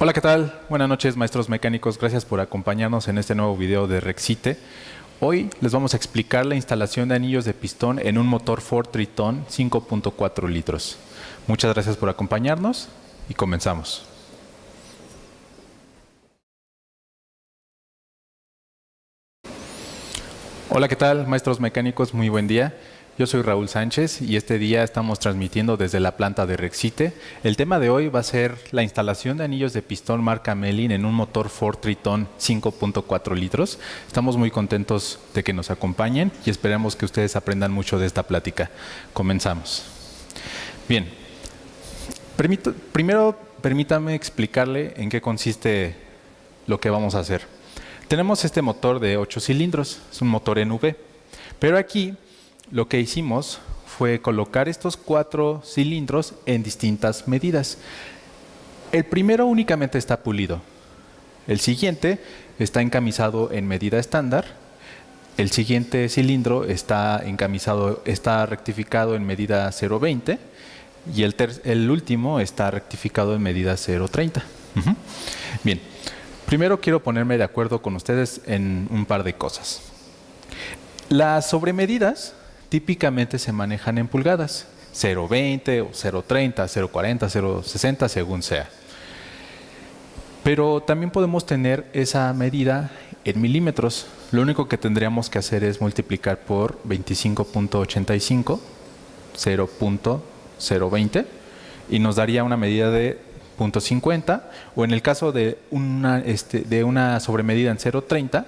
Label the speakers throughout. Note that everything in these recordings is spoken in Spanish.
Speaker 1: Hola, ¿qué tal? Buenas noches, maestros mecánicos. Gracias por acompañarnos en este nuevo video de Rexite. Hoy les vamos a explicar la instalación de anillos de pistón en un motor Ford Triton 5.4 litros. Muchas gracias por acompañarnos y comenzamos. Hola, ¿qué tal, maestros mecánicos? Muy buen día. Yo soy Raúl Sánchez y este día estamos transmitiendo desde la planta de Rexite. El tema de hoy va a ser la instalación de anillos de pistón marca Melin en un motor Ford Triton 5.4 litros. Estamos muy contentos de que nos acompañen y esperamos que ustedes aprendan mucho de esta plática. Comenzamos. Bien, primero permítame explicarle en qué consiste lo que vamos a hacer. Tenemos este motor de 8 cilindros, es un motor en V, pero aquí lo que hicimos fue colocar estos 4 cilindros en distintas medidas. El primero únicamente está pulido. El siguiente está encamisado en medida estándar. El siguiente cilindro está rectificado en medida 0.20 y el último está rectificado en medida 0.30. Bien, primero quiero ponerme de acuerdo con ustedes en un par de cosas. Las sobremedidas típicamente se manejan en pulgadas, 0.20 o 0.30, 0.40, 0.60, según sea. Pero también podemos tener esa medida en milímetros. Lo único que tendríamos que hacer es multiplicar por 25.85, 0.020, y nos daría una medida de 0.50, o en el caso de una sobremedida en 0.30,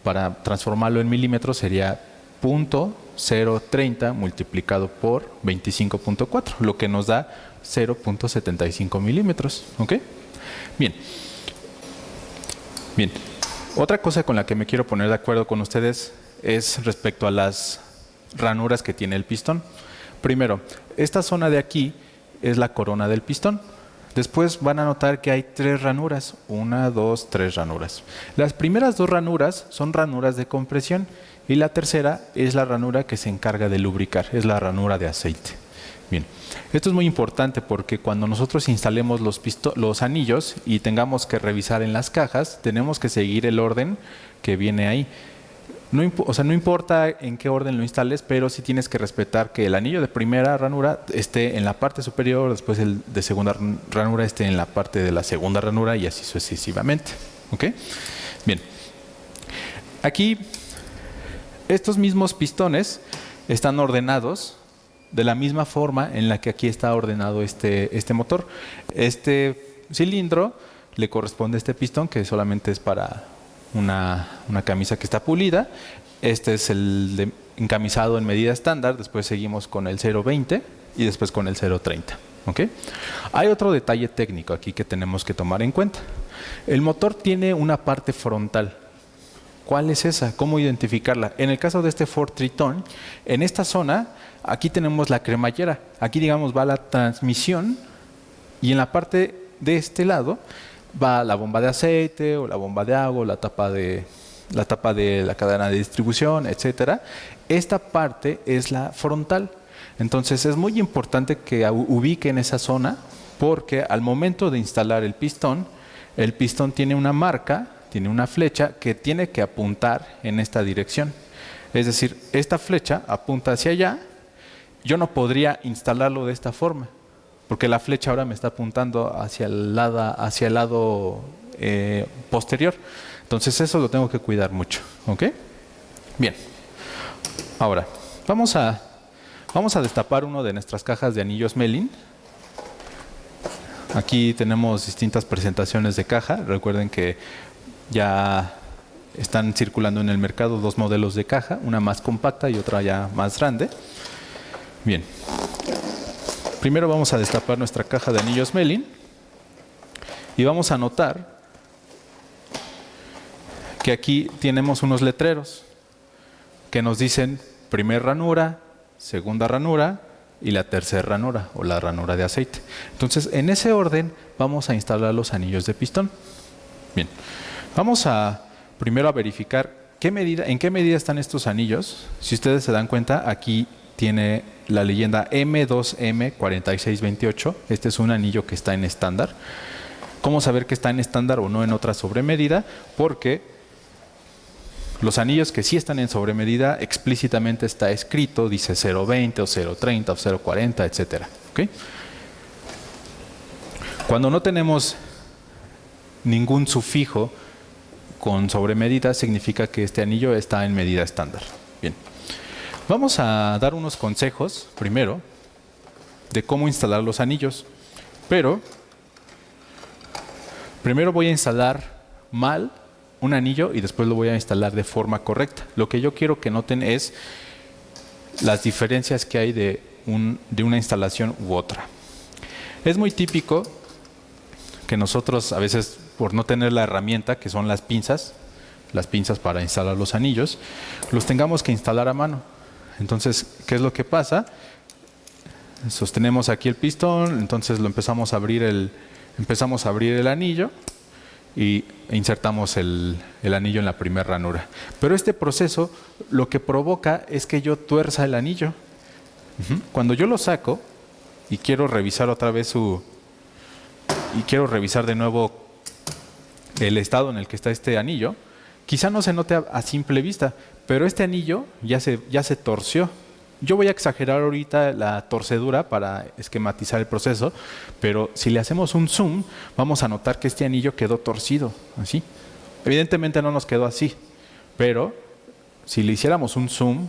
Speaker 1: para transformarlo en milímetros sería 0.030 multiplicado por 25.4, lo que nos da 0.75 milímetros. ¿Ok? Bien. Bien. Otra cosa con la que me quiero poner de acuerdo con ustedes es respecto a las ranuras que tiene el pistón. Primero, esta zona de aquí es la corona del pistón. Después van a notar que hay 3 ranuras, 1, 2, 3 ranuras. Las primeras 2 ranuras son ranuras de compresión y la tercera es la ranura que se encarga de lubricar, es la ranura de aceite. Bien, esto es muy importante porque cuando nosotros instalemos los anillos y tengamos que revisar en las cajas, tenemos que seguir el orden que viene ahí. No importa en qué orden lo instales, pero sí tienes que respetar que el anillo de primera ranura esté en la parte superior, después el de segunda ranura esté en la parte de la segunda ranura y así sucesivamente. ¿Ok? Bien. Aquí, estos mismos pistones están ordenados de la misma forma en la que aquí está ordenado este motor. Este cilindro le corresponde a este pistón, que solamente es para una camisa que está pulida. Este es el encamisado en medida estándar, después seguimos con el 0.20 y después con el 0.30. ¿Okay? Hay otro detalle técnico aquí que tenemos que tomar en cuenta. El motor tiene una parte frontal. ¿Cuál es esa? ¿Cómo identificarla? En el caso de este Ford Triton, en esta zona, aquí tenemos la cremallera. Aquí, digamos, va la transmisión y en la parte de este lado va la bomba de aceite o la bomba de agua, la tapa de la cadena de distribución, etcétera. Esta parte es la frontal. Entonces es muy importante que ubiquen esa zona porque al momento de instalar el pistón tiene una marca, tiene una flecha que tiene que apuntar en esta dirección. Es decir, esta flecha apunta hacia allá. Yo no podría instalarlo de esta forma porque la flecha ahora me está apuntando hacia el lado posterior. Entonces eso lo tengo que cuidar mucho. ¿Ok? Bien. Ahora, vamos a destapar una de nuestras cajas de anillos Melin. Aquí tenemos distintas presentaciones de caja. Recuerden que ya están circulando en el mercado 2 modelos de caja, una más compacta y otra ya más grande. Bien. Primero vamos a destapar nuestra caja de anillos Melin y vamos a notar que aquí tenemos unos letreros que nos dicen primera ranura, segunda ranura y la tercera ranura o la ranura de aceite. Entonces, en ese orden vamos a instalar los anillos de pistón. Bien, vamos primero a verificar en qué medida están estos anillos. Si ustedes se dan cuenta, aquí tiene la leyenda M2M4628. Este es un anillo que está en estándar. ¿Cómo saber que está en estándar o no en otra sobremedida? Porque los anillos que sí están en sobremedida explícitamente está escrito, dice 0.20 o 0.30 o 0.40, etcétera. ¿Okay? Cuando no tenemos ningún sufijo con sobremedida, significa que este anillo está en medida estándar. Bien. Vamos a dar unos consejos, primero, de cómo instalar los anillos. Pero, primero voy a instalar mal un anillo y después lo voy a instalar de forma correcta. Lo que yo quiero que noten es las diferencias que hay de una instalación u otra. Es muy típico que nosotros a veces, por no tener la herramienta, que son las pinzas para instalar los anillos, los tengamos que instalar a mano. Entonces, ¿qué es lo que pasa? Sostenemos aquí el pistón, entonces lo empezamos a abrir el anillo y insertamos el anillo en la primera ranura. Pero este proceso lo que provoca es que yo tuerza el anillo. Cuando yo lo saco y quiero revisar otra vez quiero revisar de nuevo el estado en el que está este anillo, quizá no se note a simple vista, pero este anillo ya se torció. Yo voy a exagerar ahorita la torcedura para esquematizar el proceso, pero si le hacemos un zoom, vamos a notar que este anillo quedó torcido, así. Evidentemente no nos quedó así, pero si le hiciéramos un zoom,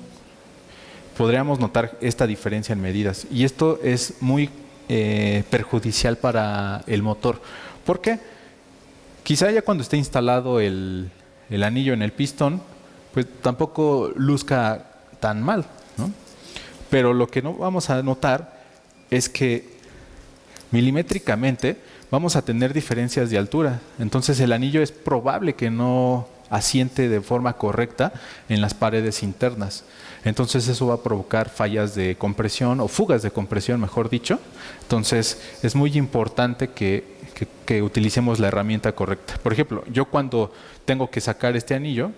Speaker 1: podríamos notar esta diferencia en medidas. Y esto es muy perjudicial para el motor. ¿Por qué? Quizá ya cuando esté instalado el anillo en el pistón, pues tampoco luzca tan mal, ¿no? Pero lo que no vamos a notar es que milimétricamente vamos a tener diferencias de altura. Entonces el anillo es probable que no asiente de forma correcta en las paredes internas. Entonces eso va a provocar fallas de compresión o fugas de compresión, mejor dicho. Entonces es muy importante que utilicemos la herramienta correcta. Por ejemplo, yo cuando tengo que sacar este anillo,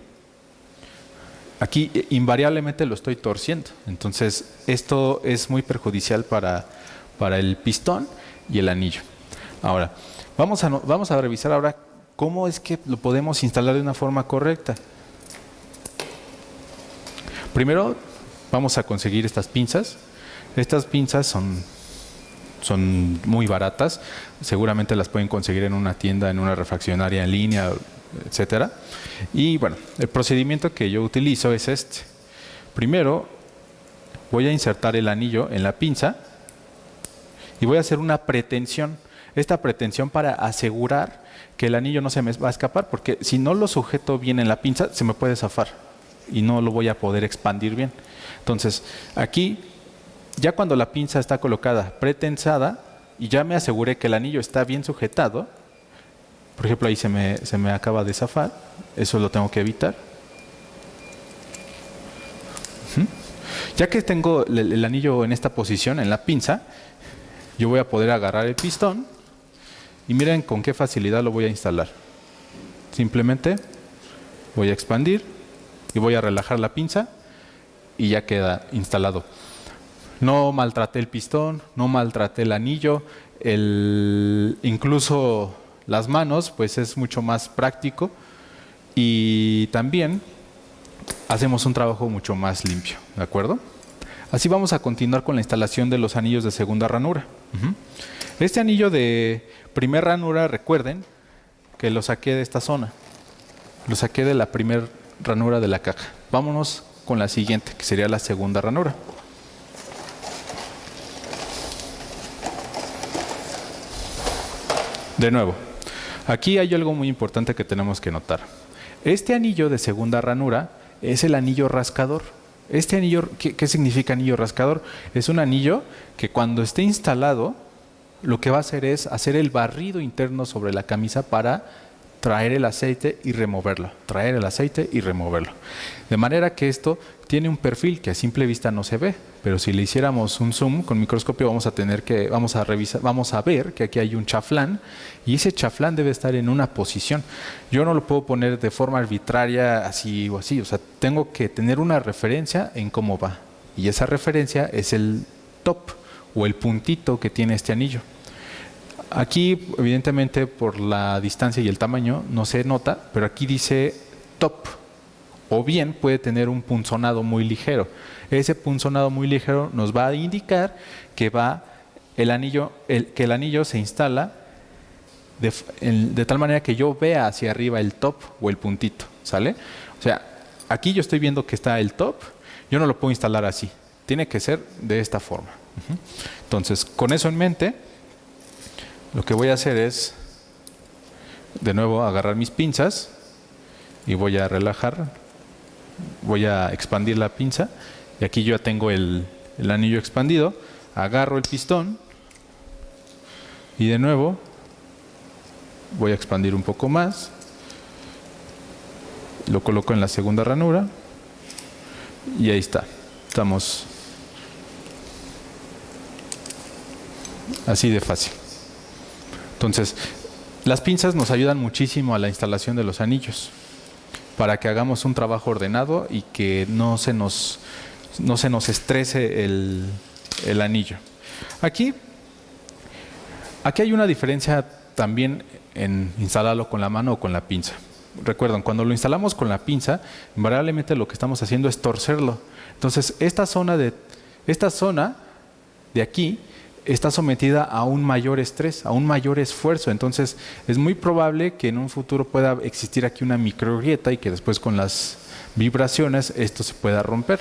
Speaker 1: aquí invariablemente lo estoy torciendo. Entonces esto es muy perjudicial para el pistón y el anillo. Ahora, vamos a revisar ahora cómo es que lo podemos instalar de una forma correcta. Primero vamos a conseguir estas pinzas. Estas pinzas son muy baratas. Seguramente las pueden conseguir en una tienda, en una refaccionaria en línea, etcétera. Y bueno, el procedimiento que yo utilizo es este. Primero voy a insertar el anillo en la pinza y voy a hacer una pretensión. Esta pretensión para asegurar que el anillo no se me va a escapar, porque si no lo sujeto bien en la pinza, se me puede zafar y no lo voy a poder expandir bien. Entonces, aquí, ya cuando la pinza está colocada pretensada y ya me aseguré que el anillo está bien sujetado, por ejemplo, ahí se me acaba de zafar, eso lo tengo que evitar. Ya que tengo el anillo en esta posición, en la pinza, yo voy a poder agarrar el pistón y miren con qué facilidad lo voy a instalar. Simplemente voy a expandir y voy a relajar la pinza y ya queda instalado. No maltraté el pistón, no maltraté el anillo, incluso las manos, pues es mucho más práctico y también hacemos un trabajo mucho más limpio, ¿de acuerdo? Así vamos a continuar con la instalación de los anillos de segunda ranura. Este anillo de primera ranura, recuerden que lo saqué de esta zona. Lo saqué de la primera ranura de la caja. Vámonos con la siguiente, que sería la segunda ranura. De nuevo, aquí hay algo muy importante que tenemos que notar. Este anillo de segunda ranura es el anillo rascador. Este anillo, ¿qué significa anillo rascador? Es un anillo que cuando esté instalado, lo que va a hacer es hacer el barrido interno sobre la camisa para traer el aceite y removerlo, traer el aceite y removerlo. De manera que esto tiene un perfil que a simple vista no se ve, pero si le hiciéramos un zoom con microscopio vamos a ver que aquí hay un chaflán y ese chaflán debe estar en una posición. Yo no lo puedo poner de forma arbitraria así o así, o sea, tengo que tener una referencia en cómo va y esa referencia es el top o el puntito que tiene este anillo. Aquí, evidentemente, por la distancia y el tamaño, no se nota, pero aquí dice top. O bien puede tener un punzonado muy ligero. Ese punzonado muy ligero nos va a indicar que que el anillo se instala de tal manera que yo vea hacia arriba el top o el puntito, ¿sale? O sea, aquí yo estoy viendo que está el top, yo no lo puedo instalar así, tiene que ser de esta forma. Entonces, con eso en mente, lo que voy a hacer es, de nuevo, agarrar mis pinzas y voy a relajar, voy a expandir la pinza y aquí yo ya tengo el anillo expandido, agarro el pistón y de nuevo voy a expandir un poco más, lo coloco en la segunda ranura y ahí está. Estamos así de fácil. Entonces, las pinzas nos ayudan muchísimo a la instalación de los anillos para que hagamos un trabajo ordenado y que no se nos estrese el anillo. Aquí hay una diferencia también en instalarlo con la mano o con la pinza. Recuerden, cuando lo instalamos con la pinza, invariablemente lo que estamos haciendo es torcerlo. Entonces, esta zona de aquí está sometida a un mayor estrés, a un mayor esfuerzo. Entonces, es muy probable que en un futuro pueda existir aquí una microgrieta y que después con las vibraciones esto se pueda romper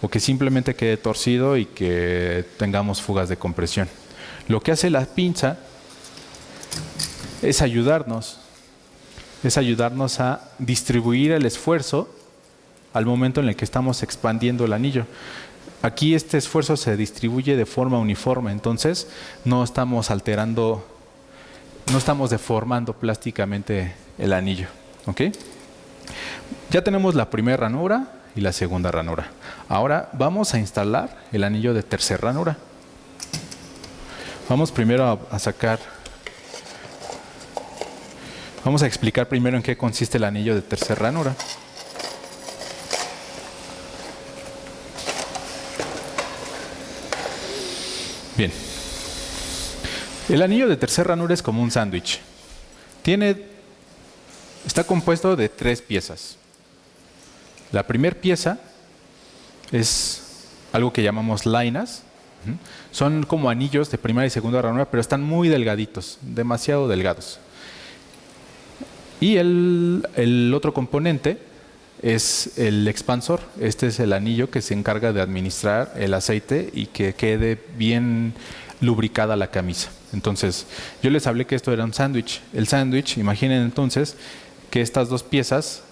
Speaker 1: o que simplemente quede torcido y que tengamos fugas de compresión. Lo que hace la pinza es ayudarnos a distribuir el esfuerzo al momento en el que estamos expandiendo el anillo. Aquí este esfuerzo se distribuye de forma uniforme, entonces no estamos deformando plásticamente el anillo. ¿Ok? Ya tenemos la primera ranura y la segunda ranura. Ahora vamos a instalar el anillo de tercera ranura. Vamos primero Vamos a explicar primero en qué consiste el anillo de tercera ranura. Bien. El anillo de tercera ranura es como un sándwich. Está compuesto de 3 piezas. La primera pieza es algo que llamamos lainas. Son como anillos de primera y segunda ranura, pero están muy delgaditos, demasiado delgados. Y el otro componente es el expansor. Este es el anillo que se encarga de administrar el aceite y que quede bien lubricada la camisa. Entonces, yo les hablé que esto era un sándwich. El sándwich, imaginen entonces que estas dos piezas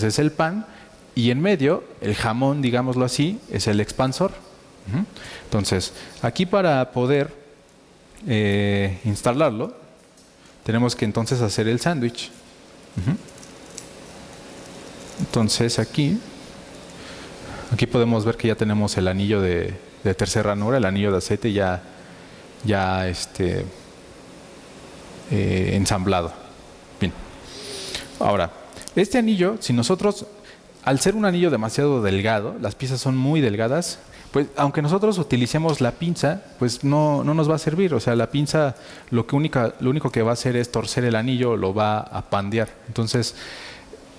Speaker 1: es el pan y en medio, el jamón, digámoslo así, es el expansor. Entonces, aquí para poder instalarlo, tenemos que entonces hacer el sándwich. Entonces aquí podemos ver que ya tenemos el anillo de tercera ranura, el anillo de aceite ya ensamblado. Bien. Ahora, este anillo, si nosotros, al ser un anillo demasiado delgado, las piezas son muy delgadas, pues aunque nosotros utilicemos la pinza, pues no nos va a servir. O sea, la pinza lo único que va a hacer es torcer el anillo, lo va a pandear. Entonces,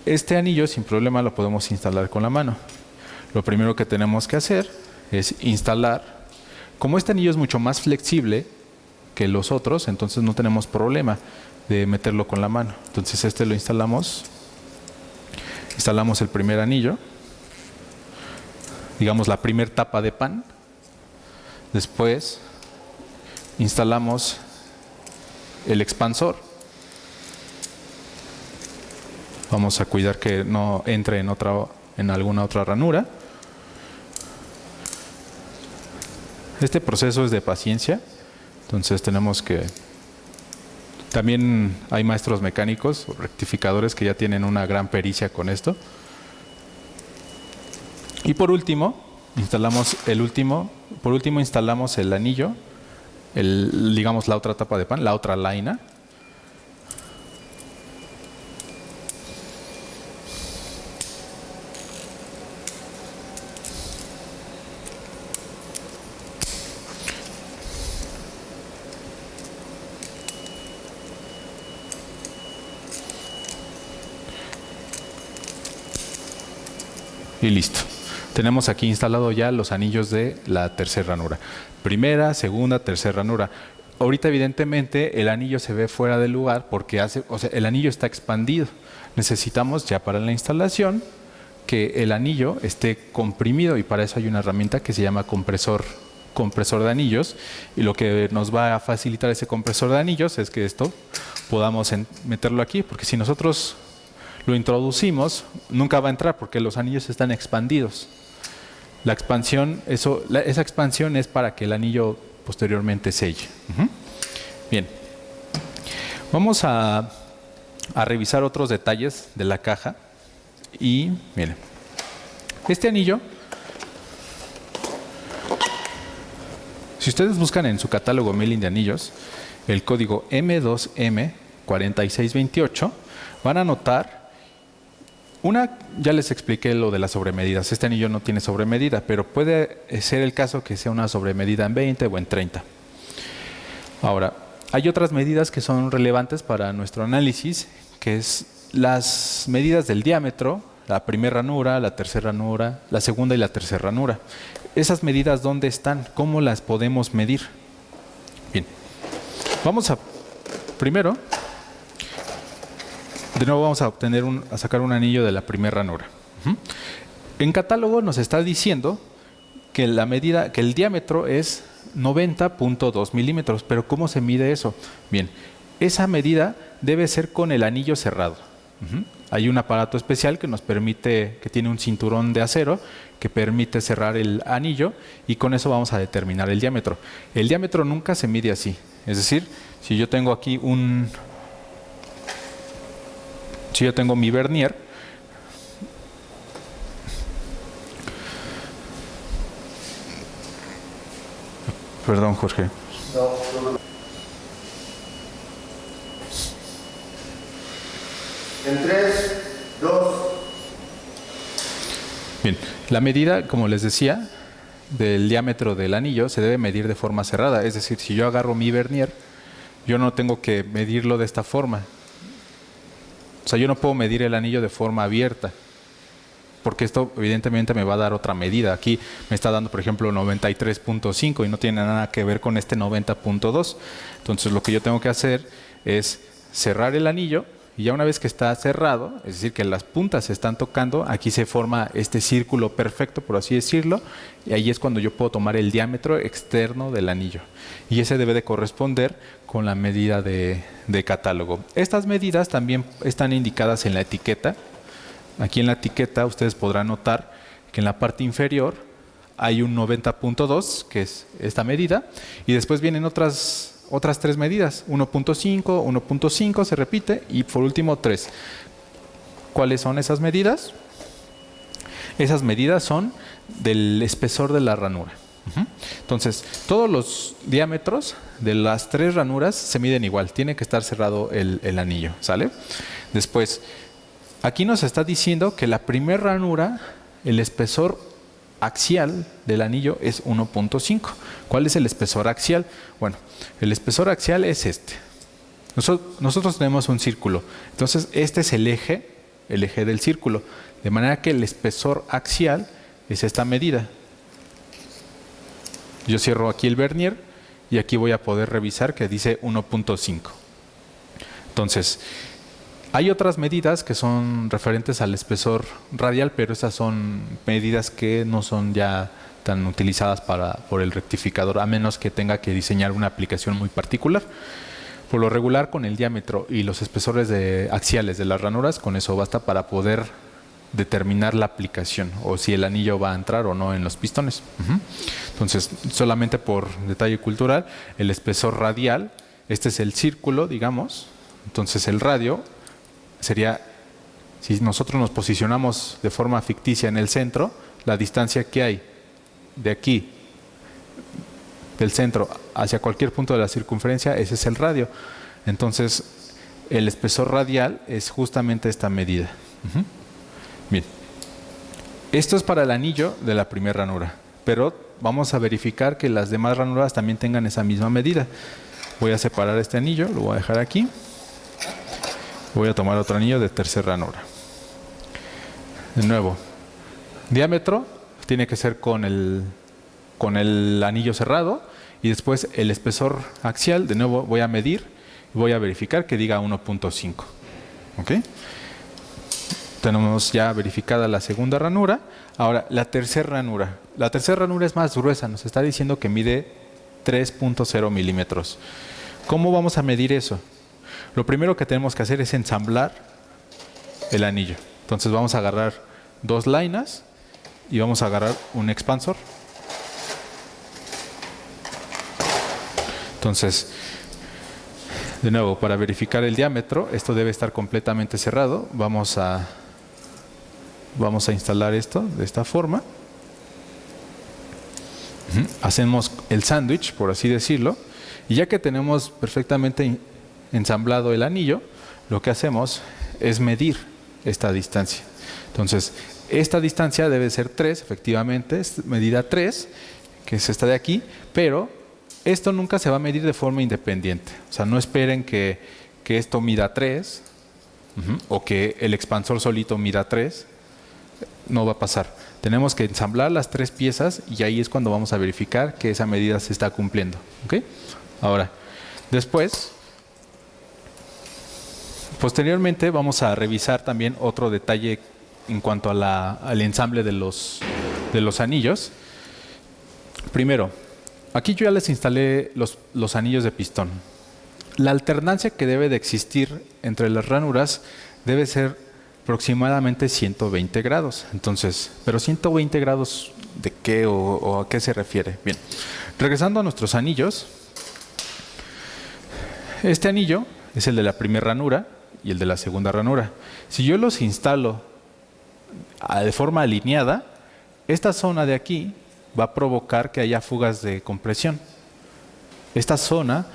Speaker 1: este anillo sin problema lo podemos instalar con la mano. Lo primero que tenemos que hacer es instalar. Como este anillo es mucho más flexible que los otros, entonces no tenemos problema de meterlo con la mano. Entonces este lo instalamos. Instalamos el primer anillo, digamos la primer tapa de pan. Después instalamos el expansor. Vamos a cuidar que no entre en alguna otra ranura. Este proceso es de paciencia, entonces tenemos que... También hay maestros mecánicos, rectificadores que ya tienen una gran pericia con esto. Y por último, instalamos el anillo, digamos la otra tapa de pan, la otra laina. Y listo. Tenemos aquí instalado ya los anillos de la tercera ranura. Primera, segunda, tercera ranura. Ahorita evidentemente el anillo se ve fuera del lugar porque el anillo está expandido. Necesitamos ya para la instalación que el anillo esté comprimido y para eso hay una herramienta que se llama compresor de anillos, y lo que nos va a facilitar ese compresor de anillos es que esto podamos meterlo aquí, porque si nosotros lo introducimos nunca va a entrar porque los anillos están expandidos. La expansión, esa expansión es para que el anillo posteriormente selle. Bien, vamos a revisar otros detalles de la caja. Y miren, este anillo, si ustedes buscan en su catálogo mailing de anillos el código M2M4628, van a notar ya les expliqué lo de las sobremedidas. Este anillo no tiene sobremedida, pero puede ser el caso que sea una sobremedida en 20 o en 30. Ahora, hay otras medidas que son relevantes para nuestro análisis, que es las medidas del diámetro, la primera ranura, la tercera ranura, la segunda y la tercera ranura. Esas medidas, ¿dónde están? ¿Cómo las podemos medir? Bien, primero, de nuevo vamos a sacar un anillo de la primera ranura. En catálogo nos está diciendo que el diámetro es 90.2 milímetros, pero ¿cómo se mide eso? Bien, esa medida debe ser con el anillo cerrado. Hay un aparato especial que tiene un cinturón de acero que permite cerrar el anillo, y con eso vamos a determinar el diámetro. El diámetro nunca se mide así. Es decir, si yo tengo aquí mi vernier, perdón, Jorge.
Speaker 2: En 3, 2.
Speaker 1: Bien, la medida, como les decía, del diámetro del anillo se debe medir de forma cerrada. Es decir, si yo agarro mi vernier, yo no tengo que medirlo de esta forma. O sea, yo no puedo medir el anillo de forma abierta, porque esto evidentemente me va a dar otra medida. Aquí me está dando, por ejemplo, 93.5 y no tiene nada que ver con este 90.2. Entonces lo que yo tengo que hacer es cerrar el anillo, y ya una vez que está cerrado, es decir, que las puntas se están tocando, aquí se forma este círculo perfecto, por así decirlo, y ahí es cuando yo puedo tomar el diámetro externo del anillo. Y ese debe de corresponder con la medida de catálogo. Estas medidas también están indicadas en la etiqueta. Aquí en la etiqueta ustedes podrán notar que en la parte inferior hay un 90.2, que es esta medida, y después vienen otras 3 medidas, 1.5, 1.5 se repite, y por último 3. ¿Cuáles son esas medidas? Esas medidas son del espesor de la ranura. Entonces, todos los diámetros de las 3 ranuras se miden igual, tiene que estar cerrado el anillo, ¿sale? Después, aquí nos está diciendo que la primera ranura, el espesor axial del anillo es 1.5. ¿Cuál es el espesor axial? Bueno, el espesor axial es este. Nosotros tenemos un círculo, entonces este es el eje del círculo, de manera que el espesor axial es esta medida. Yo cierro aquí el vernier y aquí voy a poder revisar que dice 1.5. Entonces, hay otras medidas que son referentes al espesor radial, pero esas son medidas que no son ya tan utilizadas por el rectificador, a menos que tenga que diseñar una aplicación muy particular. Por lo regular, con el diámetro y los espesores axiales de las ranuras, con eso basta para poder determinar la aplicación o si el anillo va a entrar o no en los pistones. Entonces, solamente por detalle cultural, el espesor radial, este es el círculo, digamos. Entonces, el radio sería, si nosotros nos posicionamos de forma ficticia en el centro, la distancia que hay de aquí, del centro, hacia cualquier punto de la circunferencia, ese es el radio. Entonces, el espesor radial es justamente esta medida. Bien, esto es para el anillo de la primera ranura, pero vamos a verificar que las demás ranuras también tengan esa misma medida. Voy a separar este anillo, lo voy a dejar aquí. Voy a tomar otro anillo de tercera ranura. De nuevo, Diámetro tiene que ser con el anillo cerrado, y después el espesor axial, de nuevo voy a medir y voy a verificar que diga 1.5. ¿Ok? Tenemos ya verificada la segunda ranura. Ahora, la tercera ranura. La tercera ranura es más gruesa, nos está diciendo que mide 3.0 milímetros. ¿Cómo vamos a medir eso? Lo primero que tenemos que hacer es ensamblar el anillo. Entonces vamos a agarrar 2 lainas y vamos a agarrar un expansor. Entonces, de nuevo, para verificar el diámetro, esto debe estar completamente cerrado. Vamos a instalar esto de esta forma. Hacemos el sándwich, por así decirlo, y ya que tenemos perfectamente ensamblado el anillo, lo que hacemos es medir esta distancia. Entonces, esta distancia debe ser 3, efectivamente, es medida 3, que es esta de aquí, pero esto nunca se va a medir de forma independiente. O sea, no esperen que esto mida 3 o que el expansor solito mida 3. No va a pasar. Tenemos que ensamblar las 3 piezas y ahí es cuando vamos a verificar que esa medida se está cumpliendo. ¿Ok? Ahora, después, posteriormente vamos a revisar también otro detalle en cuanto a al ensamble de los anillos. Primero, aquí yo ya les instalé los anillos de pistón. La alternancia que debe de existir entre las ranuras debe ser aproximadamente 120 grados. Entonces, ¿pero 120 grados de qué o a qué se refiere? Bien, regresando a nuestros anillos, este anillo es el de la primera ranura y el de la segunda ranura. Si yo los instalo de forma alineada, esta zona de aquí va a provocar que haya fugas de compresión. Esta zona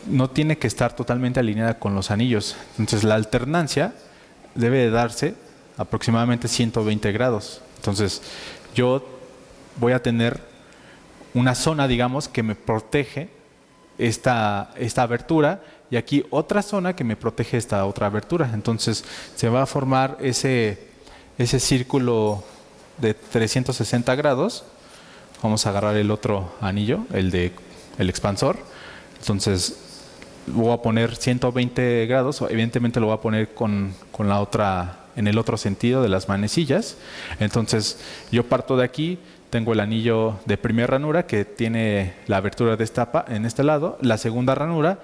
Speaker 1: no tiene que estar totalmente alineada con los anillos. Entonces la alternancia debe de darse aproximadamente 120 grados. Entonces yo voy a tener una zona, digamos, que me protege esta abertura, y aquí otra zona que me protege esta otra abertura. Entonces se va a formar ese círculo de 360 grados. Vamos a agarrar el otro anillo, el expansor. Entonces voy a poner 120 grados, evidentemente lo voy a poner con la otra, en el otro sentido de las manecillas. Entonces yo parto de aquí, tengo el anillo de primera ranura que tiene la abertura en este lado. La segunda ranura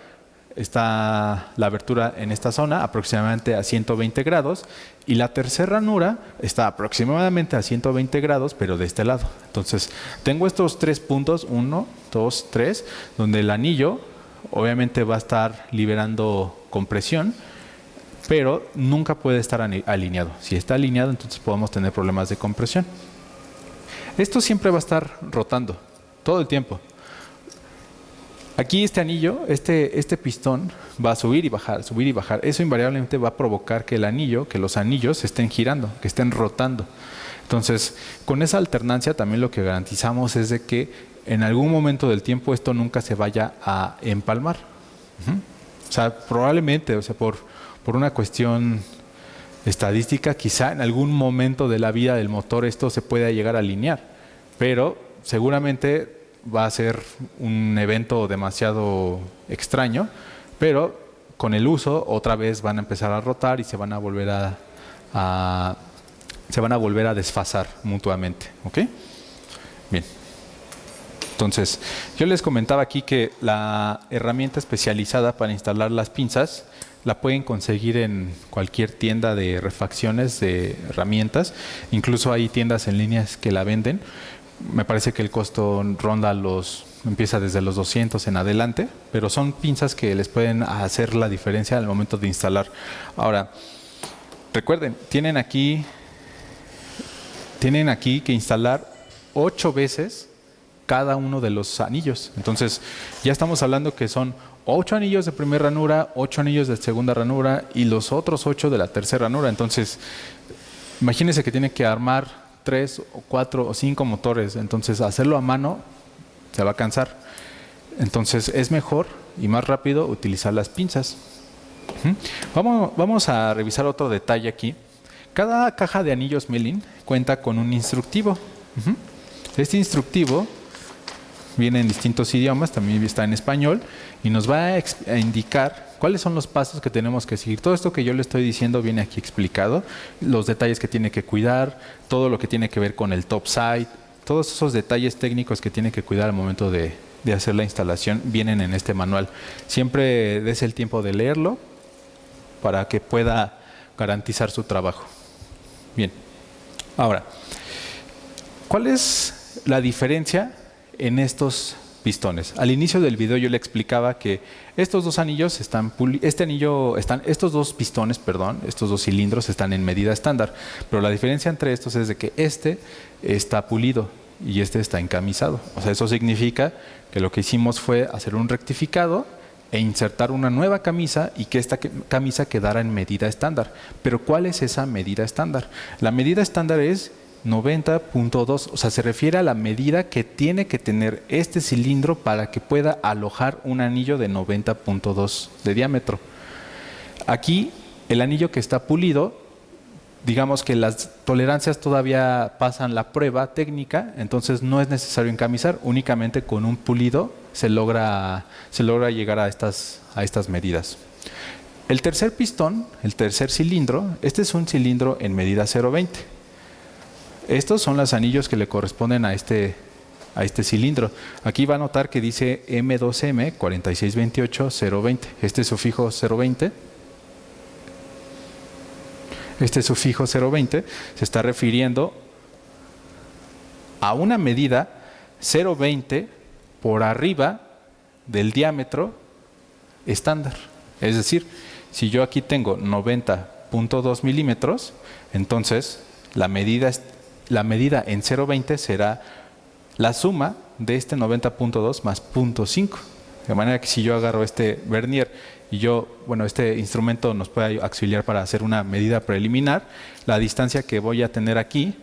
Speaker 1: está la abertura en esta zona aproximadamente a 120 grados, y la tercera ranura está aproximadamente a 120 grados pero de este lado. Entonces tengo estos 3 puntos, 1, 2, 3, donde el anillo obviamente va a estar liberando compresión, pero nunca puede estar alineado. Si está alineado, entonces podemos tener problemas de compresión. Esto siempre va a estar rotando todo el tiempo. Aquí este anillo, este pistón va a subir y bajar, subir y bajar. Eso invariablemente va a provocar que los anillos estén girando, que estén rotando. Entonces, con esa alternancia también lo que garantizamos es de que en algún momento del tiempo esto nunca se vaya a empalmar. O sea, probablemente, por una cuestión estadística, quizá en algún momento de la vida del motor esto se pueda llegar a alinear, pero seguramente va a ser un evento demasiado extraño, pero con el uso otra vez van a empezar a rotar y se van a volver a desfasar mutuamente. ¿Ok? Bien. Entonces, yo les comentaba aquí que la herramienta especializada para instalar las pinzas la pueden conseguir en cualquier tienda de refacciones de herramientas. Incluso hay tiendas en línea que la venden. Me parece que el costo empieza desde los 200 en adelante, pero son pinzas que les pueden hacer la diferencia al momento de instalar. Ahora, recuerden, tienen aquí que instalar 8 veces cada uno de los anillos. Entonces, ya estamos hablando que son 8 anillos de primera ranura, 8 anillos de segunda ranura y los otros 8 de la tercera ranura. Entonces, imagínense que tienen que armar 3 o 4 o 5 motores. Entonces, hacerlo a mano se va a cansar. Entonces, es mejor y más rápido utilizar las pinzas. Vamos a revisar otro detalle aquí Cada caja de anillos Melin cuenta con un instructivo. Este instructivo viene en distintos idiomas, también está en español, y nos va a indicar cuáles son los pasos que tenemos que seguir. Todo esto que yo le estoy diciendo viene aquí explicado, los detalles que tiene que cuidar, todo lo que tiene que ver con el topside, todos esos detalles técnicos que tiene que cuidar al momento de hacer la instalación vienen en este manual. Siempre des el tiempo de leerlo para que pueda garantizar su trabajo. Bien, ahora, ¿cuál es la diferencia en estos pistones? Al inicio del video yo le explicaba que estos dos anillos estos dos pistones, estos dos cilindros están en medida estándar, pero la diferencia entre estos es de que este está pulido y este está encamisado. O sea, eso significa que lo que hicimos fue hacer un rectificado e insertar una nueva camisa y que esta camisa quedara en medida estándar. Pero ¿cuál es esa medida estándar? La medida estándar es 90.2, o sea, se refiere a la medida que tiene que tener este cilindro para que pueda alojar un anillo de 90.2 de diámetro. Aquí, el anillo que está pulido, digamos que las tolerancias todavía pasan la prueba técnica, entonces no es necesario encamisar, únicamente con un pulido se logra llegar a estas medidas. El tercer pistón, el tercer cilindro, este es un cilindro en medida 0.20. Estos son los anillos que le corresponden a este cilindro. Aquí va a notar que dice M2M 4628-020. Este sufijo 020. Este sufijo 020 se está refiriendo a una medida 0.20 por arriba del diámetro estándar. Es decir, si yo aquí tengo 90.2 milímetros, entonces la medida en 0.20 será la suma de este 90.2 más 0.5. De manera que si yo agarro este vernier y este instrumento nos puede auxiliar para hacer una medida preliminar, la distancia que voy a tener aquí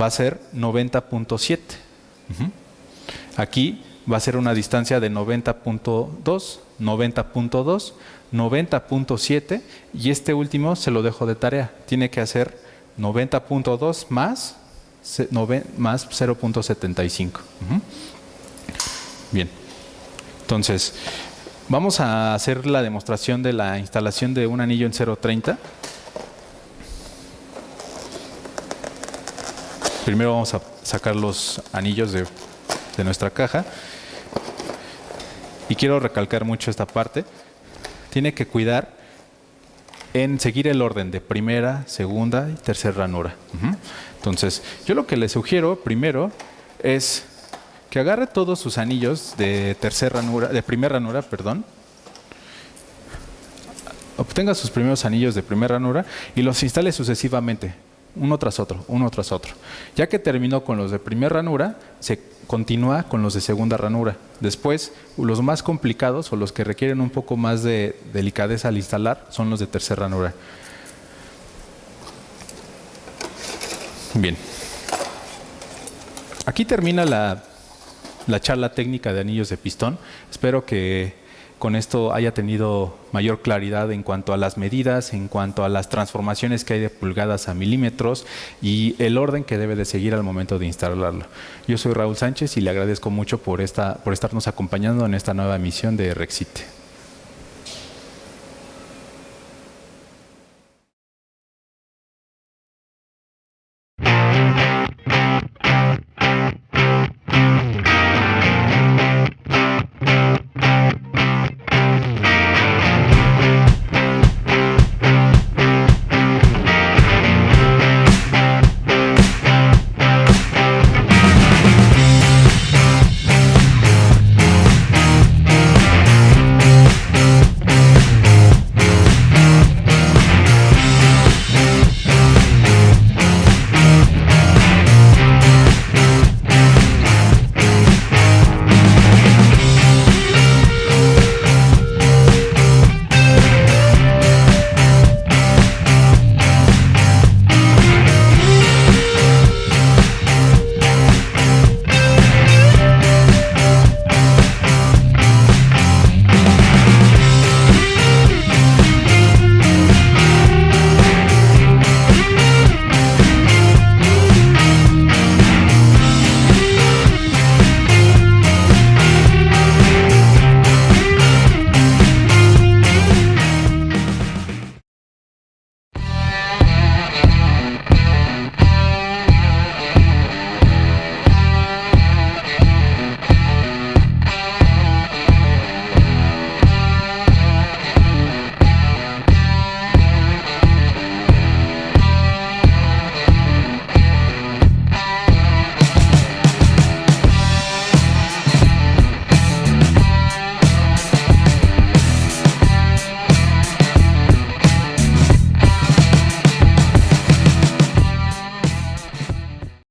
Speaker 1: va a ser 90.7. Aquí va a ser una distancia de 90.2, 90.2, 90.7 y este último se lo dejo de tarea. Tiene que hacer 90.2 más 0.75. Bien. Entonces, vamos a hacer la demostración de la instalación de un anillo en 0.30. Primero vamos a sacar los anillos de nuestra caja. Y quiero recalcar mucho esta parte. Tiene que cuidar en seguir el orden de primera, segunda y tercera ranura. Entonces, yo lo que le sugiero primero es que agarre todos sus anillos de primera ranura, obtenga sus primeros anillos de primera ranura y los instale sucesivamente, uno tras otro. Ya que terminó con los de primera ranura, se continúa con los de segunda ranura. Después, los más complicados o los que requieren un poco más de delicadeza al instalar son los de tercera ranura. Bien. Aquí termina la charla técnica de anillos de pistón. Espero que con esto haya tenido mayor claridad en cuanto a las medidas, en cuanto a las transformaciones que hay de pulgadas a milímetros y el orden que debe de seguir al momento de instalarlo. Yo soy Raúl Sánchez y le agradezco mucho por estarnos acompañando en esta nueva emisión de Rexite.